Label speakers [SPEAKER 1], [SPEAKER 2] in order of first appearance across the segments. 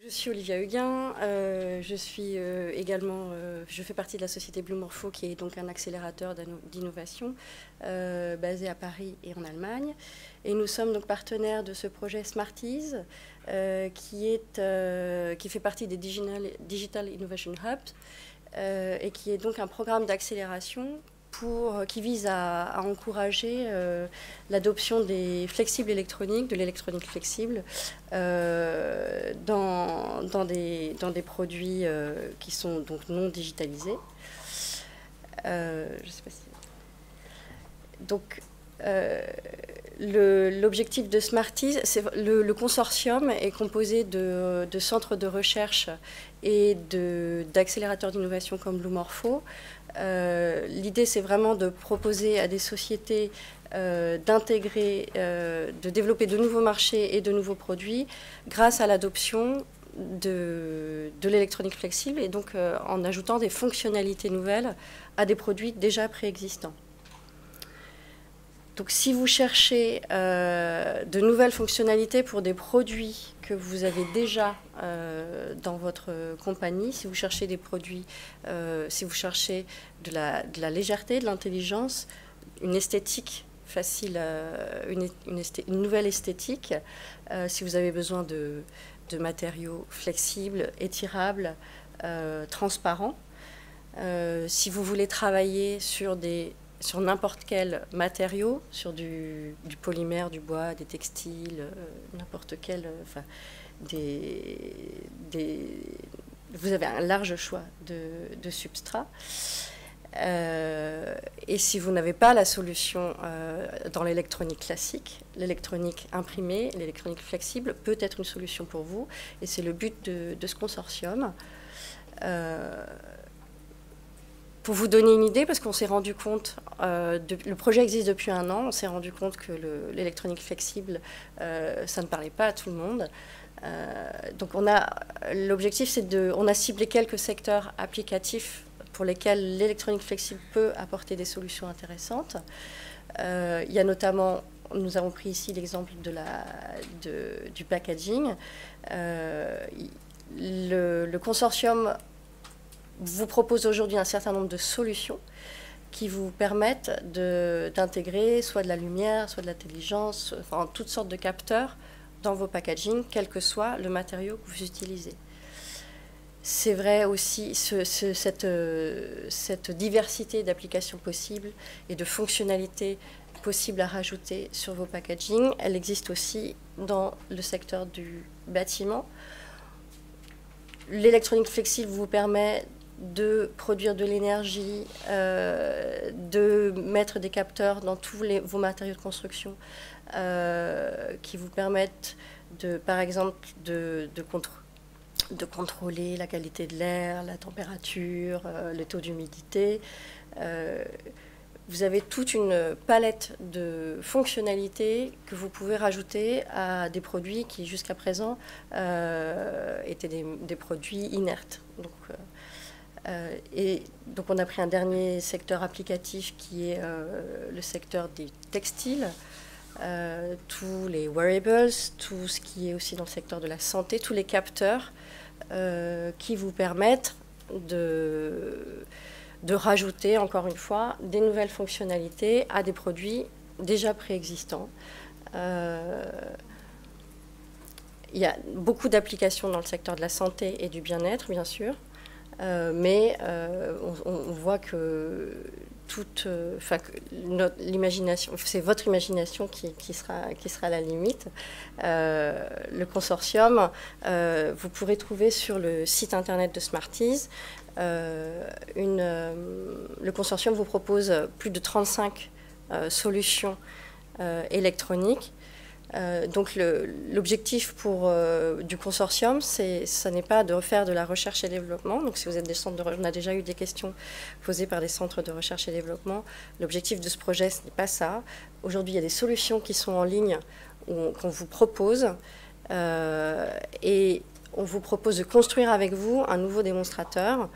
[SPEAKER 1] Je suis Olivia Huguin, je suis je fais partie de la société Blue Morpho, qui est donc un accélérateur d'innovation basé à Paris et en Allemagne. Et nous sommes donc partenaires de ce projet Smarties, qui fait partie des Digital Innovation Hubs, et qui est donc un programme d'accélération qui vise à encourager l'adoption des flexibles électroniques, de l'électronique flexible, dans des produits qui sont donc non digitalisés. Je sais pas si... Donc, l'objectif de Smarties, le consortium est composé de centres de recherche et d'accélérateurs d'innovation comme Blue Morpho. L'idée, c'est vraiment de proposer à des sociétés d'intégrer, de développer de nouveaux marchés et de nouveaux produits grâce à l'adoption de l'électronique flexible et donc en ajoutant des fonctionnalités nouvelles à des produits déjà préexistants. Donc si vous cherchez de nouvelles fonctionnalités pour des produits que vous avez déjà dans votre compagnie, si vous cherchez des produits, si vous cherchez de la légèreté, de l'intelligence, une esthétique facile, une nouvelle esthétique, si vous avez besoin de matériaux flexibles, étirables, transparents, si vous voulez travailler sur n'importe quel matériau, sur du polymère, du bois, des textiles, n'importe quel... vous avez un large choix de substrats. Et si vous n'avez pas la solution dans l'électronique classique, l'électronique imprimée, l'électronique flexible peut être une solution pour vous. Et c'est le but de ce consortium. Pour vous donner une idée, parce qu'on s'est rendu compte, le projet existe depuis 1 an, on s'est rendu compte que l'électronique flexible, ça ne parlait pas à tout le monde. Donc l'objectif, on a ciblé quelques secteurs applicatifs pour lesquels l'électronique flexible peut apporter des solutions intéressantes. Il y a notamment, nous avons pris ici l'exemple du packaging. Le consortium vous propose aujourd'hui un certain nombre de solutions qui vous permettent d'intégrer soit de la lumière, soit de l'intelligence, enfin toutes sortes de capteurs dans vos packaging, quel que soit le matériau que vous utilisez. C'est vrai aussi, cette diversité d'applications possibles et de fonctionnalités possibles à rajouter sur vos packaging, elle existe aussi dans le secteur du bâtiment. L'électronique flexible vous permet de produire de l'énergie, de mettre des capteurs dans tous vos matériaux de construction qui vous permettent, par exemple, de contrôler la qualité de l'air, la température, le taux d'humidité. Vous avez toute une palette de fonctionnalités que vous pouvez rajouter à des produits qui, jusqu'à présent, étaient des produits inertes. Donc on a pris un dernier secteur applicatif qui est le secteur des textiles, tous les wearables, tout ce qui est aussi dans le secteur de la santé, tous les capteurs qui vous permettent de rajouter, encore une fois, des nouvelles fonctionnalités à des produits déjà préexistants. Il y a beaucoup d'applications dans le secteur de la santé et du bien-être, bien sûr. Mais on voit que l'imagination, c'est votre imagination qui sera la limite. Le consortium, vous pourrez trouver sur le site internet de Smarties, le consortium vous propose plus de 35 solutions électroniques. Donc l'objectif du consortium, ça n'est pas de refaire de la recherche et développement. Donc si vous êtes des centres on a déjà eu des questions posées par des centres de recherche et développement. L'objectif de ce projet, ce n'est pas ça. Aujourd'hui, il y a des solutions qui sont en ligne qu'on vous propose et on vous propose de construire avec vous un nouveau démonstrateur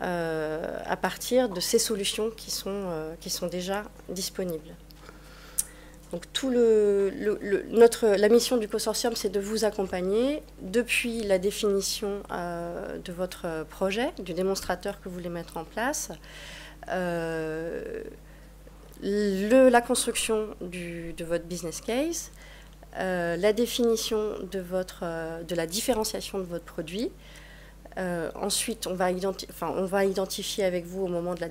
[SPEAKER 1] à partir de ces solutions qui sont déjà disponibles. Donc la mission du consortium, c'est de vous accompagner depuis la définition de votre projet, du démonstrateur que vous voulez mettre en place, la construction de votre business case, la définition de la différenciation de votre produit. Ensuite, on va identifier avec vous au moment de la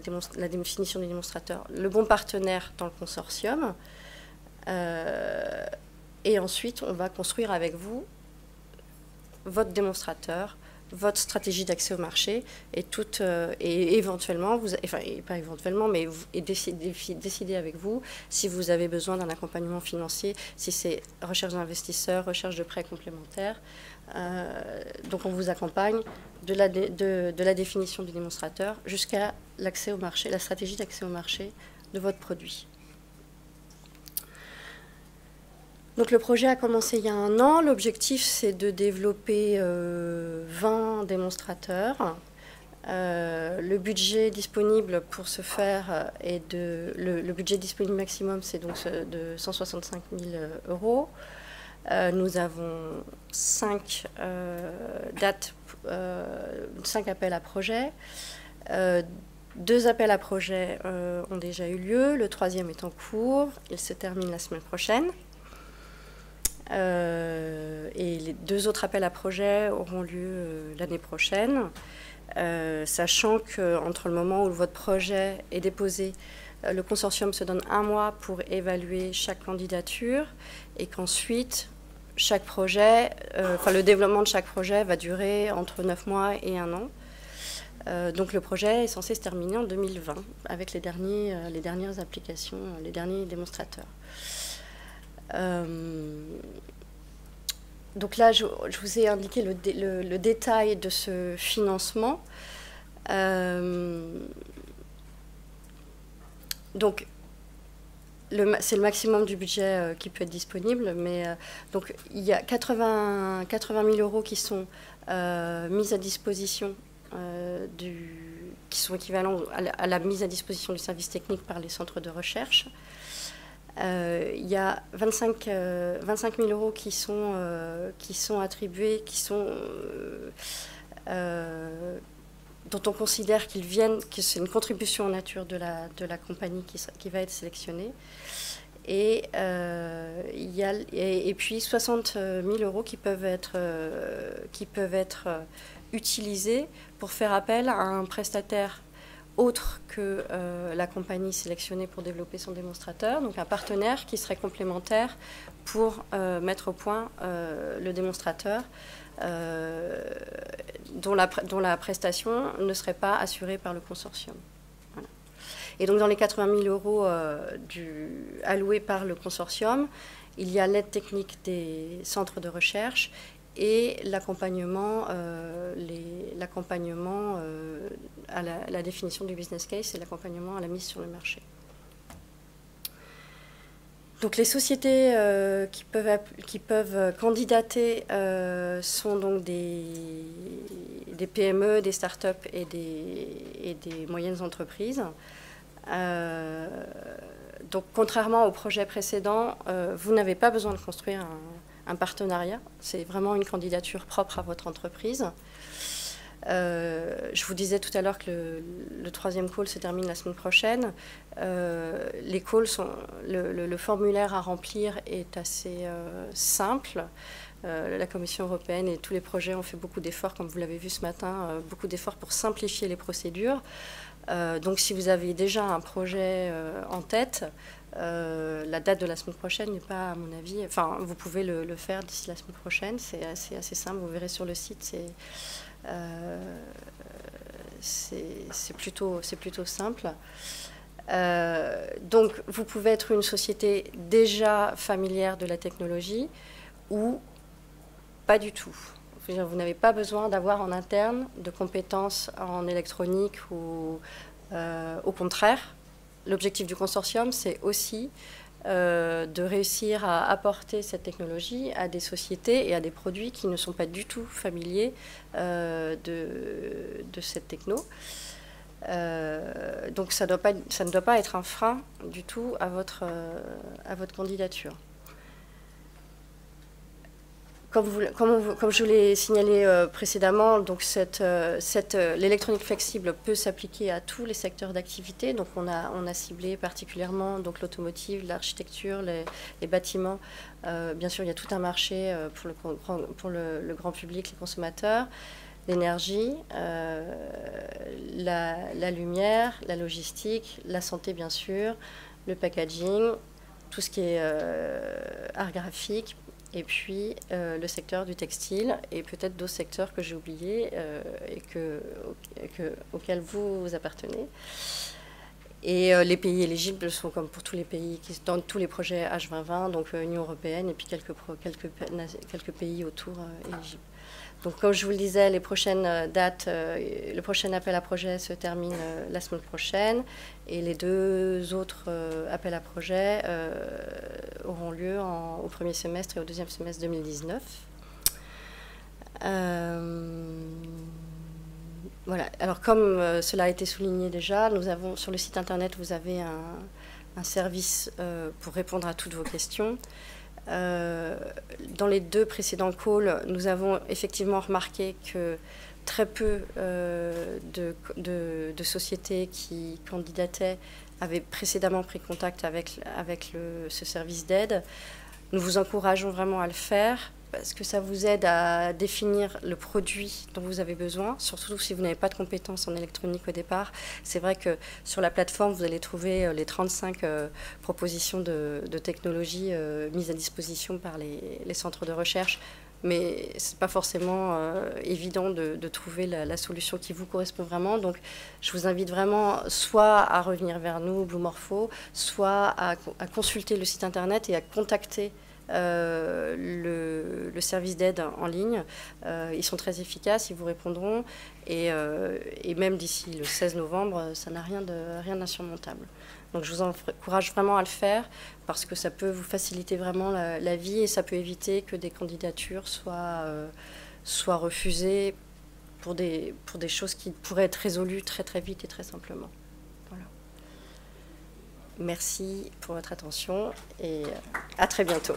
[SPEAKER 1] définition du démonstrateur le bon partenaire dans le consortium. Et ensuite, on va construire avec vous votre démonstrateur, votre stratégie d'accès au marché et éventuellement, pas éventuellement, mais décider avec vous si vous avez besoin d'un accompagnement financier, si c'est recherche d'investisseurs, recherche de prêts complémentaires. Donc on vous accompagne de la définition du démonstrateur jusqu'à l'accès au marché, la stratégie d'accès au marché de votre produit. Donc le projet a commencé il y a 1 an. L'objectif, c'est de développer 20 démonstrateurs. Le budget disponible pour ce faire est le budget disponible maximum, c'est donc de 165 000 €. Nous avons 5 dates, 5 appels à projets. 2 appels à projets ont déjà eu lieu. Le 3e est en cours. Il se termine la semaine prochaine. Et les 2 autres appels à projets auront lieu l'année prochaine, sachant qu'entre le moment où votre projet est déposé, le consortium se donne 1 mois pour évaluer chaque candidature et qu'ensuite, chaque projet, le développement de chaque projet va durer entre 9 mois et 1 an. Donc le projet est censé se terminer en 2020 avec les dernières applications, les derniers démonstrateurs. Donc là, je vous ai indiqué le détail de ce financement. Donc, c'est le maximum du budget qui peut être disponible, mais donc il y a 80 000 € qui sont mis à disposition qui sont équivalents à la mise à disposition du service technique par les centres de recherche. Il y a 25 000 € qui sont attribués, dont on considère que c'est une contribution en nature de la compagnie qui va être sélectionnée. Et puis 60 000 € qui peuvent être utilisés pour faire appel à un prestataire autre que la compagnie sélectionnée pour développer son démonstrateur, donc un partenaire qui serait complémentaire pour mettre au point le démonstrateur dont la prestation ne serait pas assurée par le consortium. Voilà. Et donc dans les 80 000 € alloués par le consortium, il y a l'aide technique des centres de recherche et l'accompagnement à la définition du business case et l'accompagnement à la mise sur le marché. Donc les sociétés qui peuvent candidater sont donc des PME, des startups et des moyennes entreprises. Donc contrairement au projet précédent, vous n'avez pas besoin de construire un partenariat, c'est vraiment une candidature propre à votre entreprise. Je vous disais tout à l'heure que le 3e call se termine la semaine prochaine. Les calls le formulaire à remplir est assez simple. La Commission européenne et tous les projets ont fait beaucoup d'efforts, comme vous l'avez vu ce matin, beaucoup d'efforts pour simplifier les procédures. Donc si vous avez déjà un projet en tête, la date de la semaine prochaine n'est pas, à mon avis... Enfin, vous pouvez le faire d'ici la semaine prochaine, c'est assez simple, vous verrez sur le site, c'est plutôt simple. Donc, vous pouvez être une société déjà familière de la technologie ou pas du tout. Vous n'avez pas besoin d'avoir en interne de compétences en électronique ou au contraire. L'objectif du consortium, c'est aussi de réussir à apporter cette technologie à des sociétés et à des produits qui ne sont pas du tout familiers de cette techno. Donc ça ne doit pas être un frein du tout à votre candidature. Comme je vous l'ai signalé précédemment, donc l'électronique flexible peut s'appliquer à tous les secteurs d'activité. Donc on a ciblé particulièrement l'automotive, l'architecture, les bâtiments. Bien sûr, il y a tout un marché pour le grand public, les consommateurs, l'énergie, la lumière, la logistique, la santé bien sûr, le packaging, tout ce qui est art graphique, et puis le secteur du textile et peut-être d'autres secteurs que j'ai oubliés auxquels vous appartenez. Et les pays éligibles sont comme pour tous les pays, dans tous les projets H2020, donc Union européenne et puis quelques pays autour éligibles. Donc comme je vous le disais, les prochaines dates, le prochain appel à projet se termine la semaine prochaine et les 2 autres appels à projet auront lieu au premier semestre et au deuxième semestre 2019. Voilà. Alors comme cela a été souligné déjà, nous avons sur le site internet, vous avez un service pour répondre à toutes vos questions. Dans les 2 précédents calls, nous avons effectivement remarqué que très peu de sociétés qui candidataient avaient précédemment pris contact avec ce service d'aide. Nous vous encourageons vraiment à le faire parce que ça vous aide à définir le produit dont vous avez besoin, surtout si vous n'avez pas de compétences en électronique au départ. C'est vrai que sur la plateforme, vous allez trouver les 35 propositions de technologies mises à disposition par les centres de recherche, mais ce n'est pas forcément évident de trouver la solution qui vous correspond vraiment. Donc, je vous invite vraiment soit à revenir vers nous, Blue Morpho, soit à consulter le site internet et à contacter le service d'aide en ligne. Ils sont très efficaces, ils vous répondront et même d'ici le 16 novembre, ça n'a rien d'insurmontable. Donc je vous encourage vraiment à le faire parce que ça peut vous faciliter vraiment la vie et ça peut éviter que des candidatures soient refusées pour des choses qui pourraient être résolues très très vite et très simplement. Voilà. Merci pour votre attention et à très bientôt.